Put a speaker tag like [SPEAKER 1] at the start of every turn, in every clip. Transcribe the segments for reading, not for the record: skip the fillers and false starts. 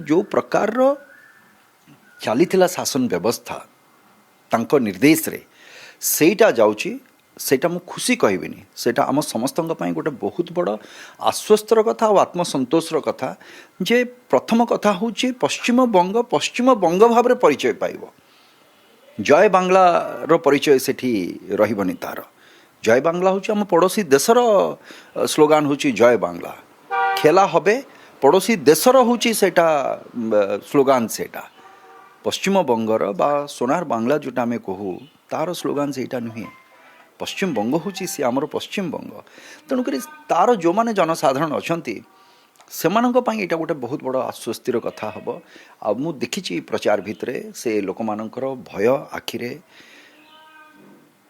[SPEAKER 1] जो प्रकार चली शासन व्यवस्था तांको निर्देश रे सेटा जाउची सेटा मु खुशी कहबिनी सेटा आम समस्त गोटे बहुत बड़ आश्वस्तर कथा और आत्मसंतोषर कथा जे प्रथम कथा हूँ पश्चिम बंग भाव परिचय पाइब जय बांग्ला रो परिचय सेठी रहिबनी तार जय बांग्ला हूँ आम पड़ोसी देशर स्लोगान हूँ जय बांग्ला खेला हबे पड़ोसी देशर हूँ सेटा स्लोगान सेटा पश्चिम बंगर बा सोनार बांग्ला जोटा आम कहू तार स्लोगान सेटा नुहे पश्चिम बंग हूँ सी आमर पश्चिम बंग तेणुक तार जो मैंने जनसाधारण अच्छा से यहाँ गोटे बहुत बड़ आश्वस्तिर कथा हम आ मु देखी प्रचार भितर से लोक मानकर भय आखिरे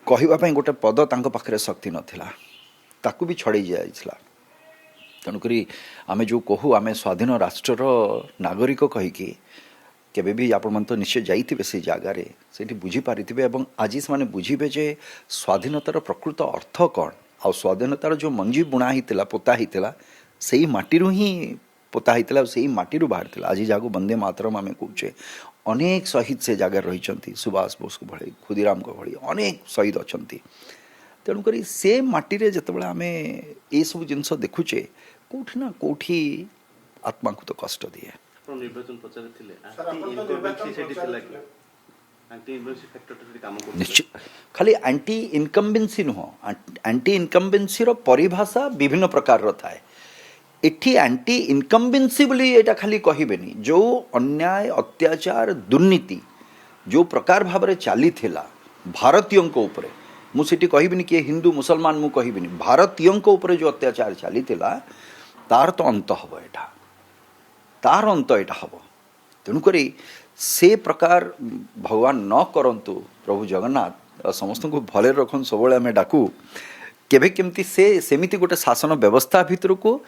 [SPEAKER 1] कहवाई गोटे पद तांको पाखरे शक्ति नथिला ताकू भी छड़े जाइछला तेणुक आमे जो कहू आमे स्वाधीन राष्ट्रर नागरिक कहीकि केबे भी आपण मन तो निश्चय जाइथिबे से जगार से बुझी पारिथिबे एवं आज से बुझीबे जे स्वाधीनतार प्रकृत अर्थ कौन आ स्वाधीनतार जो मंजी बुणा होता पोता होता से ही माटीरू ही पोता होता से ही माटीरू बाहर आज जहाँ वंदे मातरम आम कहे अनेक शहीद से जगार रही सुभाष बोस को भली खुदीराम को भली अनेक शहीद अच्छा तेणुक से माटी जिते आम ये सब जिनस देखुचे कौटी ना कौटी आत्मा को तो कष्ट दिए निश्चित खाली एंटी इनकम्बेन्सी नुह एंटी इनकम्बेन्सी परिभाषा विभिन्न प्रकार थाए एठी एंटी इनकम्बेन्सी बोली एटा खाली कहबेनी जो अन्याय अत्याचार दुर्नीति जो प्रकार भाव चली भारतीयों ऊपर मुझे कहबिनी कि हिंदू मुसलमान मु कहबिनी भारतीयों ऊपर जो अत्याचार चली तार तो अंत हम एटा तार अंत एटा हम तेणुक से प्रकार भगवान न करंतु प्रभु जगन्नाथ समस्त को भले रखन सब आम डाकू केबे केमती से सेमिति गोटे शासन व्यवस्था भितर को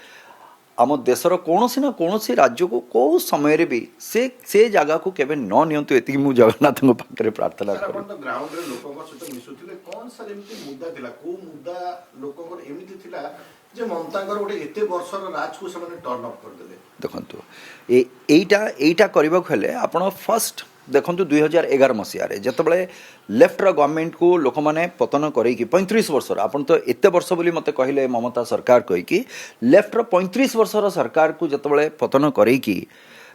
[SPEAKER 1] आम देशर कौन ना कौन राज्य को कौ समय रे भी से जगह को केबे न नियंतु एति मु जगन्नाथ पाखे प्रार्थना करूँ
[SPEAKER 2] ग्राउंड रे लोक सहित मिसुथिले कौन सा एमती मुद्दा थिला को मुद्दा लोक एमती थिला जे ममतांकर गोटे एते वर्षर राज को से टर्न अप कर देले
[SPEAKER 1] देखंतु एटा करबा हेले आपण फर्स्ट देखंतु 2011 मसीह रे जतबले लेफ्टर गवर्नमेंट को लोक माने पतन करे कि 35 वर्षर आपण तो एते वर्ष बोली मते कहले ममता सरकार कहि कि लेफ्टर 35 वर्षर सरकार को जतबले पतन करे कि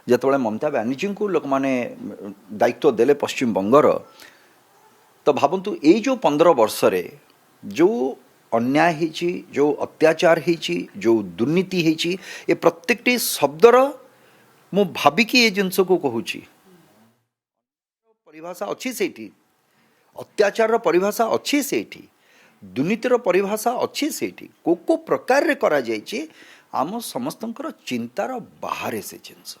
[SPEAKER 1] जतबले ममता बनर्जी को लोक माने दायित्व देले पश्चिम बंगर तो भाबंतु ए जो 15 वर्ष रे जो अन्याय होची जो अत्याचार होची जो दुर्नीति होची ये प्रत्येकटी शब्दर मु भाबिकी ये जिनस को कहूची परिभाषा अच्छी सेठी अत्याचार परिभाषा अच्छी सेठी दुर्नीतिर परिभाषा अच्छी सेठी को प्रकार रे करा जायछि आम समस्तंकर चिंतार बाहर से जिनस